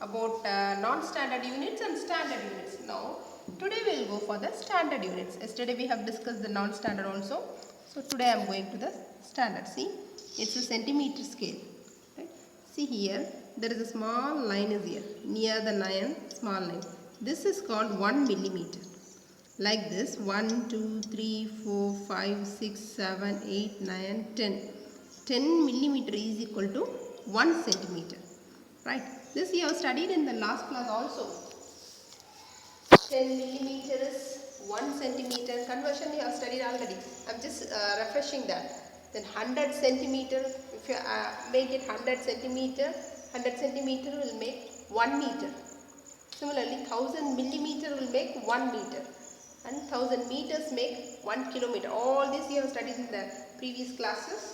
about non-standard units and standard units. Now, today we will go for the standard units. Yesterday we have discussed the non-standard also. So, today I am going to the standard. See, it's a centimeter scale. Right? See here, there is a small line is here, near the line, small line. This is called 1 millimeter. Like this, 1, 2, 3, 4, 5, 6, 7, 8, 9, 10. 10 millimeter is equal to 1 centimeter. Right? This you have studied in the last class also. 10 millimeter is 1 centimeter. Conversion you have studied already. I am just refreshing that. Then 100 centimeter, if you make it 100 centimeter, 100 centimeter will make 1 meter. Similarly, 1000 millimeter will make 1 meter. And 1000 meters make 1 kilometer. All this you have studied in the previous classes.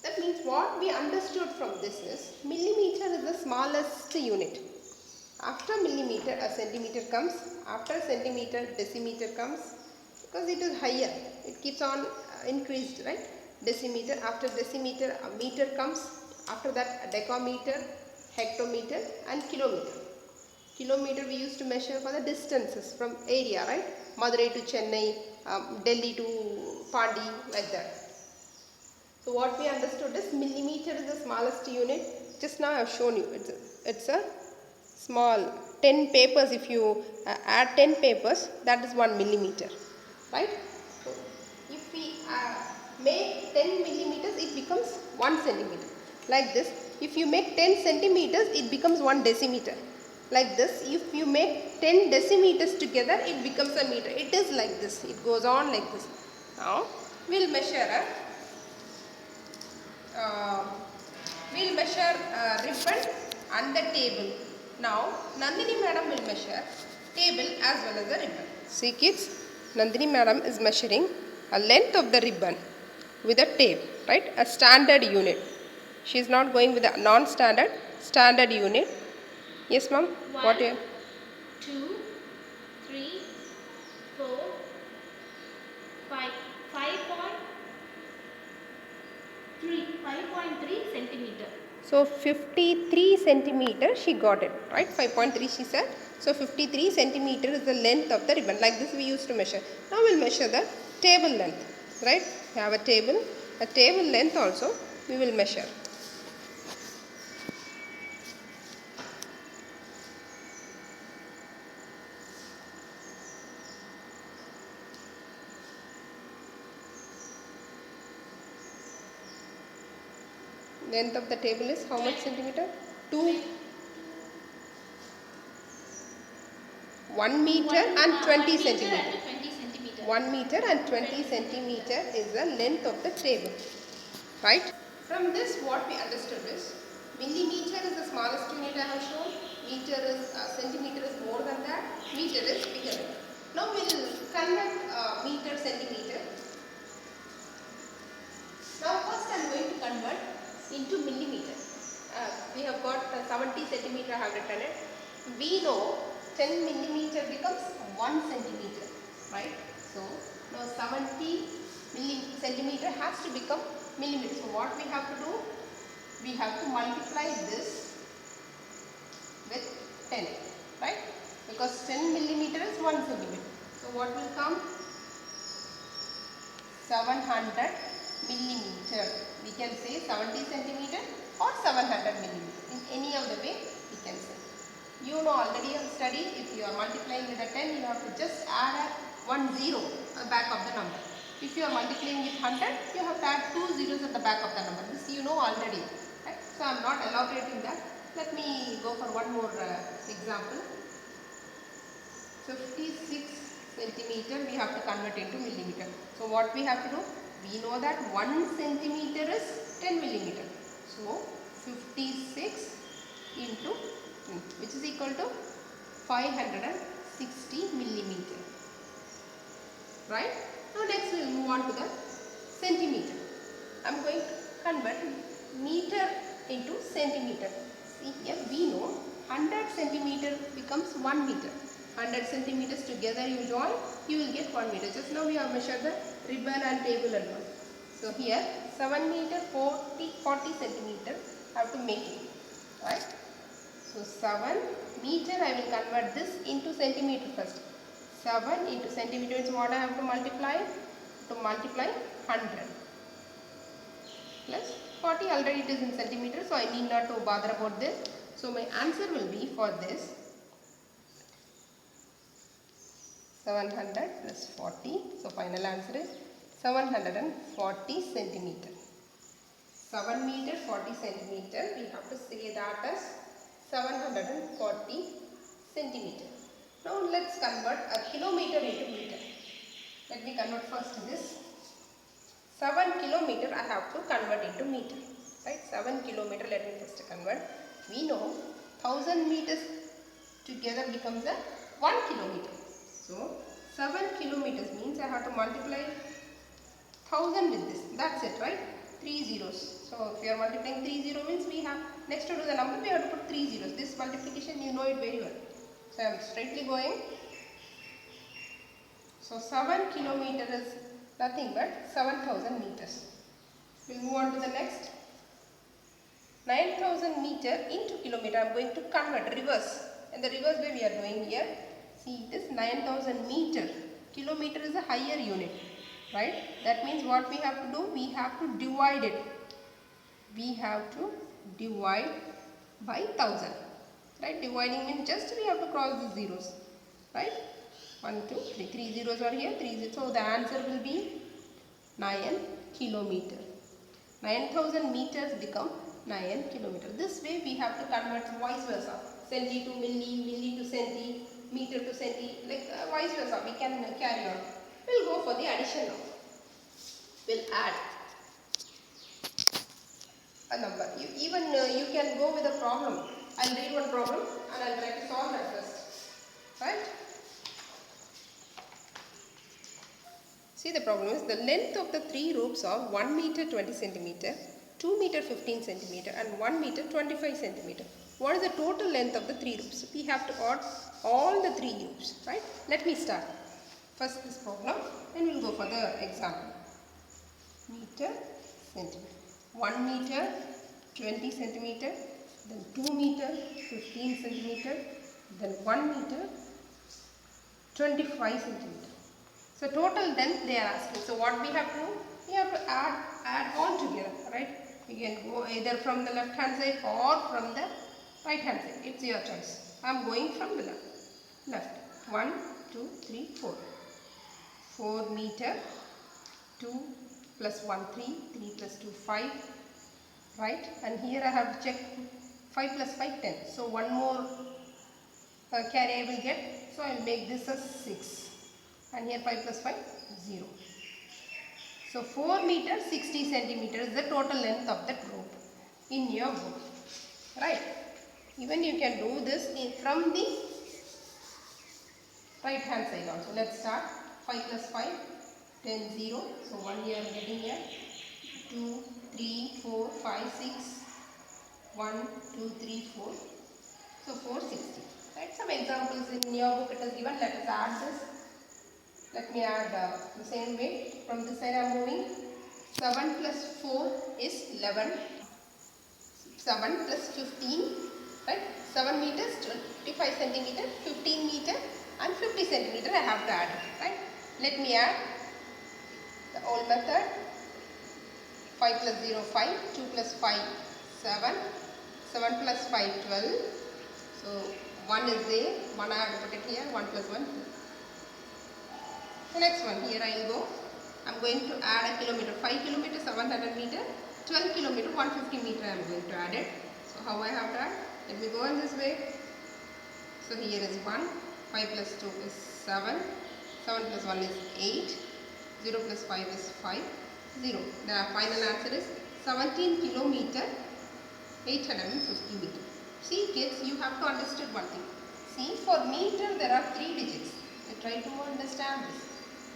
That means what we understood from this is millimeter is the smallest unit. After millimeter a centimeter comes, after centimeter decimeter comes, because it is higher, it keeps on increased, right? Decimeter, after decimeter a meter comes, after that a decameter, hectometer and kilometer. Kilometer we used to measure for the distances from area, right? Madurai to Chennai, Delhi to Pandi, like that. So what we understood is millimeter is the smallest unit. Just now I have shown you. It's a small 10 papers. If you add 10 papers, that is 1 millimeter, right? So if we make 10 millimeters, it becomes 1 centimeter. Like this. If you make 10 centimeters, it becomes 1 decimeter. Like this. If you make 10 decimeters together, it becomes a meter. It is like this. It goes on like this. Now we will measure ribbon and the table. Now Nandini madam will measure table as well as the ribbon. See kids, Nandini madam is measuring a length of the ribbon with a tape, right? A standard unit. She is not going with a non-standard, standard unit. Yes ma'am? What you? 2, 3, 4, 5. 5.3 centimeter. So 53 centimeter she got it, right? 5.3 she said. So 53 centimeter is the length of the ribbon. Like this we used to measure. Now we'll measure the table length, right? We have a table length also we will measure. Length of the table is how much centimeter? 1 meter and 20 centimeter. 1 meter and 20 centimeter is the length of the table, right? From this what we understood is millimeter is the smallest unit I have shown, meter is centimeter is more than that, meter is bigger. Now we will convert meter centimeter. Now first I am going to convert into millimeter. We have got 70 centimeter I have written it. We know 10 millimeter becomes 1 centimeter, right? So now 70 centimeter has to become millimeter. So what we have to do? We have to multiply this with 10, right? Because 10 millimeter is 1 centimeter. So what will come? 700 millimeter. We can say 70 centimeter or 700 millimeter. In any of the way we can say. You know already you have studied, if you are multiplying with a 10, you have to just add a 1 0 at the back of the number. If you are multiplying with 100, you have to add 2 zeros at the back of the number. This you know already. Right? So I am not elaborating that. Let me go for one more example. 56 centimeter we have to convert into millimeter. So what we have to do? We know that 1 centimeter is 10 millimeter. So 56 into which is equal to 560 millimeter. Right? Now next we will move on to the centimeter. I am going to convert meter into centimeter. See here we know 100 centimeter becomes 1 meter. 100 centimeters together you join, you will get 1 meter. Just now we have measured the ribbon and table and all. So here 7 meter 40 centimeter have to make it, right? So 7 meter, I will convert this into centimeter first. 7 into centimeter is what I have to multiply? To multiply 100 plus 40, already it is in centimeters, so I need not to bother about this. So my answer will be for this 700 plus 40. So final answer is 740 centimeter. 7 meter 40 centimeter. We have to say that as 740 centimeter. Now let's convert a kilometer into meter. Let me convert first this. 7 kilometer I have to convert into meter. Right? 7 kilometer, let me first convert. We know 1000 meters together becomes a 1 kilometer. So 7 kilometers means I have to multiply 1000 with this. That's it, right? 3 zeros. So if you are multiplying 3 zeros means we have, next to do the number we have to put 3 zeros. This multiplication you know it very well. So I am straightly going. So 7 kilometer is nothing but 7000 meters. We'll move on to the next. 9000 meter into kilometer. I am going to convert reverse. And the reverse way we are doing here. See, it is 9000 meter. Kilometer is a higher unit. Right? That means what we have to do? We have to divide it. We have to divide by 1000. Right? Dividing means just we have to cross the zeros. Right? 1, 2, 3. 3 zeros are here. 3 zeros. So the answer will be 9 kilometer. 9000 meters become 9 kilometer. This way we have to convert vice versa. Centi to milli, milli to centi, meter to centi, like vice versa. We can carry on. We'll go for the addition now. We'll add a number. You can go with a problem. I'll read one problem and I'll try to solve that first. Right? See, the problem is the length of the 3 ropes are 1 meter 20 centimeter, 2 meter 15 centimeter and 1 meter 25 centimeter. What is the total length of the 3 ropes? We have to add all the 3 ropes. Right? Let me start. First this problem and we'll go for the example. Meter, centimeter. 1 meter, 20 centimeter, then 2 meter, 15 centimeter, then 1 meter, 25 centimeter. So total length they are asking. So what we have to do? We have to add all together, right? You can go either from the left hand side or from the right hand side. It's your choice. I am going from the left. 1, 2, 3, 4. 4 meter, 2 plus 1, 3, 3 plus 2, 5, right? And here I have to check 5 plus 5, 10. So one more carry I will get. So I will make this as 6. And here 5 plus 5, 0. So 4 meter 60 centimeters is the total length of that rope in your book. Right? Even you can do this from the right hand side also. Let's start. 5 plus 5, 10, 0. So 1 here I am getting here. 2, 3, 4, 5, 6. 1, 2, 3, 4. So 460. Right? Some examples in your book it is given. Let us add this. Let me add the same way. From this side I am moving. 7 plus 4 is 11. 7 plus 15. Right? 7 meters, 25 centimeter, 15 meter and 50 centimeter I have to add it. Right? Let me add the old method. 5 plus 0, 5. 2 plus 5, 7. 7 plus 5, 12. So 1 is there. 1 I have to put it here. 1 plus 1, 2. The next one, here I will go. I am going to add a kilometer. 5 kilometer, 700 meter. 12 kilometer, 150 meter I am going to add it. So how I have to add? Let me go in this way. So here is 1. 5 plus 2 is 7. 7 plus 1 is 8. 0 plus 5 is 5. 0. The final answer is 17 kilometer, 850 meter. See kids, you have to understand one thing. See, for meter there are 3 digits. You try to understand this.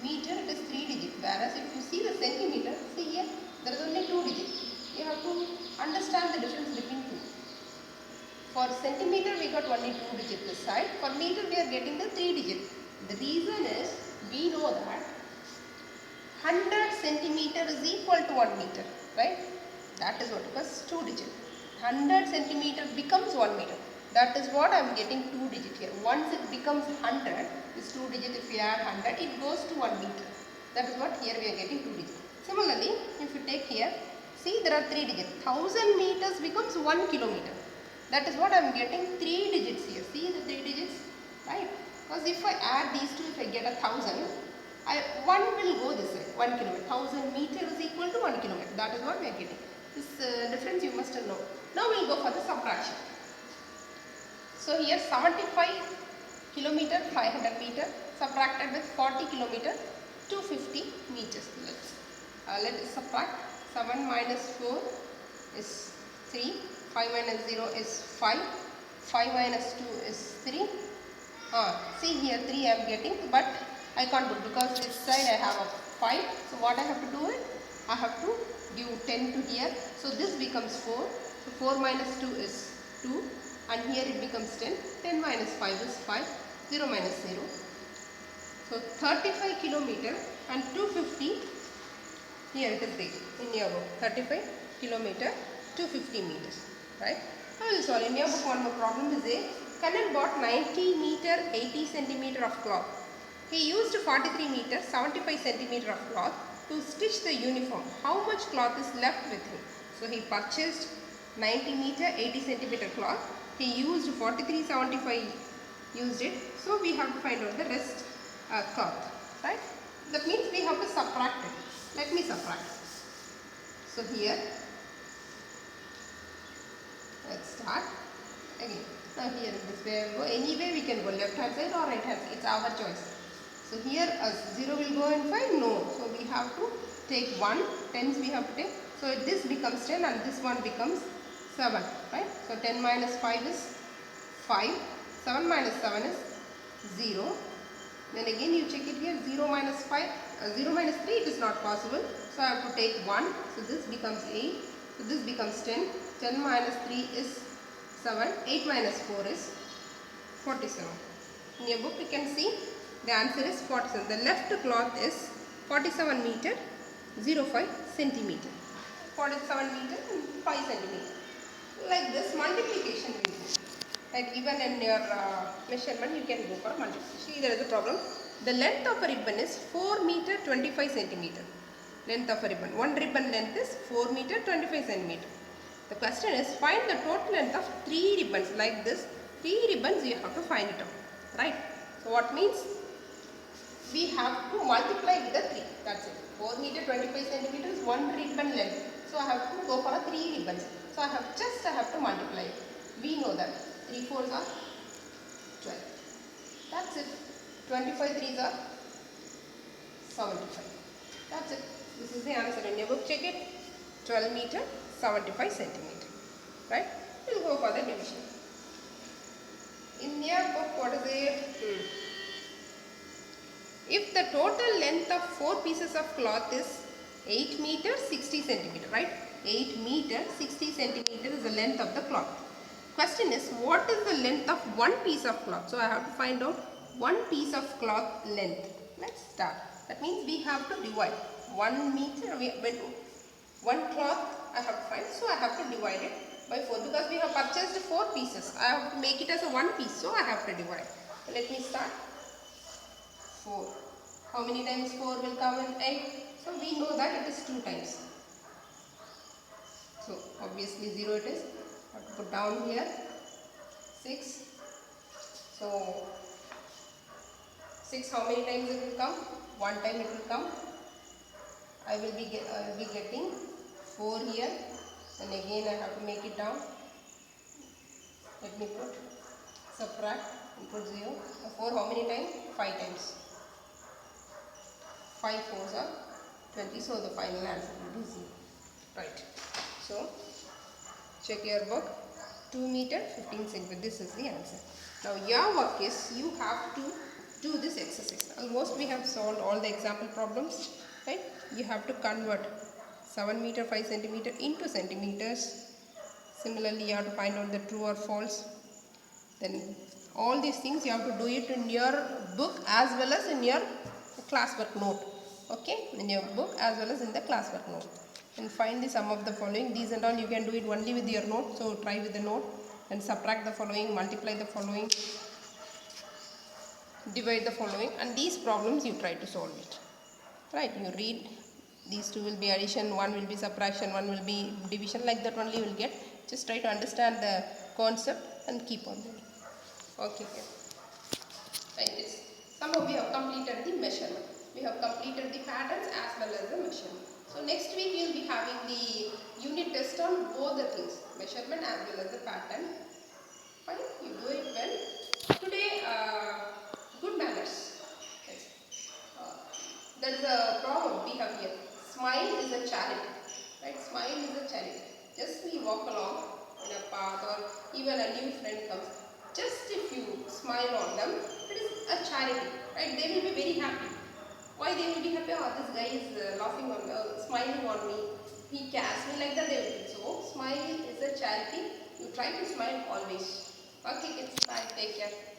Meter it is 3 digits, whereas if you see the centimeter, see here there is only 2 digits. You have to understand the difference between two. For centimeter we got only 2 digits this side. For meter we are getting the 3 digits. The reason is we know that 100 centimeter is equal to 1 meter, right? That is what, because 2 digits. 100 centimeter becomes 1 meter. That is what I am getting 2 digit here. Once it becomes 100, this 2 digit, if we add 100, it goes to 1 meter. That is what here we are getting 2 digits. Similarly, if you take here, see there are 3 digits. 1000 meters becomes 1 kilometer. That is what I am getting 3 digits here. See the 3 digits, right? Because if I add these two, if I get 1000, one will go this way, 1 kilometer. 1000 meter is equal to 1 kilometer. That is what we are getting. This difference you must know. Now we will go for the subtraction. So here 75 kilometer 500 meter subtracted with 40 kilometer 250 meters. Let us subtract. 7 minus 4 is 3. 5 minus 0 is 5. 5 minus 2 is 3. See here 3 I am getting, but I can't put because this side I have a 5. So what I have to do is I have to give 10 to here. So this becomes 4. So 4 minus 2 is 2. And here it becomes 10. 10 minus 5 is 5. 0 minus 0. So 35 kilometer and 250. Here it is written in your book. 35 kilometer 250 meters. Right? I will solve. In your book one more problem is a Kannan bought 90 meter 80 centimeter of cloth. He used 43 meter 75 centimeter of cloth to stitch the uniform. How much cloth is left with him? So he purchased 90 meter 80 centimeter cloth. He used 43 75 used it. So we have to find out the rest cloth. Right? That means we have to subtract it. Let me subtract. So here, let's start again. Now here this way I go. Anyway we can go left hand side or right hand side. It's our choice. So here 0 will go in 5? No. So we have to take 1. Tens we have to take. So this becomes 10 and this one becomes 7. Right? So 10 minus 5 is 5. 7 minus 7 is 0. Then again you check it here. 0 minus 5. 0 minus 3 it is not possible. So I have to take 1. So this becomes 8. So this becomes 10. 10 minus 3 is 7. 8 minus 4 is 47. In your book you can see the answer is 47. The left cloth is 47 meter 05 centimeter. 47 meter and 5 centimeter. Like this multiplication will do. Like even in your measurement you can go for multiplication. See there is a problem. The length of a ribbon is 4 meter 25 centimeter. Length of a ribbon. One ribbon length is 4 meter 25 centimeter. The question is find the total length of 3 ribbons like this. 3 ribbons you have to find it out. Right? So what means? We have to multiply with the 3. That's it. 4 meter 25 centimeter is 1 ribbon length. So I have to go for a 3 ribbons. So I have to multiply it. We know that 3 4s are 12. That's it. 25 3s are 75. That's it. This is the answer in your book. Check it. 12 meter 75 centimeter. Right? We'll go for the division. In your book, what is it? If the total length of 4 pieces of cloth is 8 meter 60 centimeter, right? 8 meter 60 centimeter is the length of the cloth. Question is, what is the length of one piece of cloth? So I have to find out one piece of cloth length. Let's start. That means we have to divide 1 meter. One cloth I have to find. So I have to divide it by 4 because we have purchased 4 pieces. I have to make it as a 1 piece. So I have to divide. So let me start. 4. How many times 4 will come in 8? So we know that it is 2 times. So obviously 0 it is. I have to put down here 6. So 6 how many times it will come? 1 time it will come. I will be getting 4 here, and again I have to make it down. Let me put subtract and put 0. So 4 how many times? 5 times. 5 4s are 20. So the final answer will be 0. Right. So check your book. 2 meter 15 centimeter. This is the answer. Now your work is you have to do this exercise. Almost we have solved all the example problems. Right? You have to convert 7 meter 5 centimeter into centimeters. Similarly, you have to find out the true or false. Then all these things you have to do it in your book as well as in your classwork note. Okay? In your book as well as in the classwork note. And find the sum of the following. These and all you can do it only with your note. So try with the note. and subtract the following, multiply the following, divide the following, and these problems you try to solve it. Right, you read, these two will be addition, one will be subtraction, one will be division, like that only you will get. Just try to understand the concept and keep on doing. Okay, okay. Like this. Somehow we have completed the measurement. We have completed the patterns as well as the measurement. So next week we will be having the unit test on both the things, measurement as well as the pattern. Fine, you do it well. Today, good manners. Yes. There is a proverb we have here. Smile is a charity. Right? Smile is a charity. Just we walk along in a path or even a new friend comes. Just if you smile on them, it is a charity. Right? They will be very happy. Why they will be happy? Oh, this guy is laughing on me, smiling on me. He cares me, like that they will think. So, smile is a charity. You try to smile always. Okay kids, bye. Take care.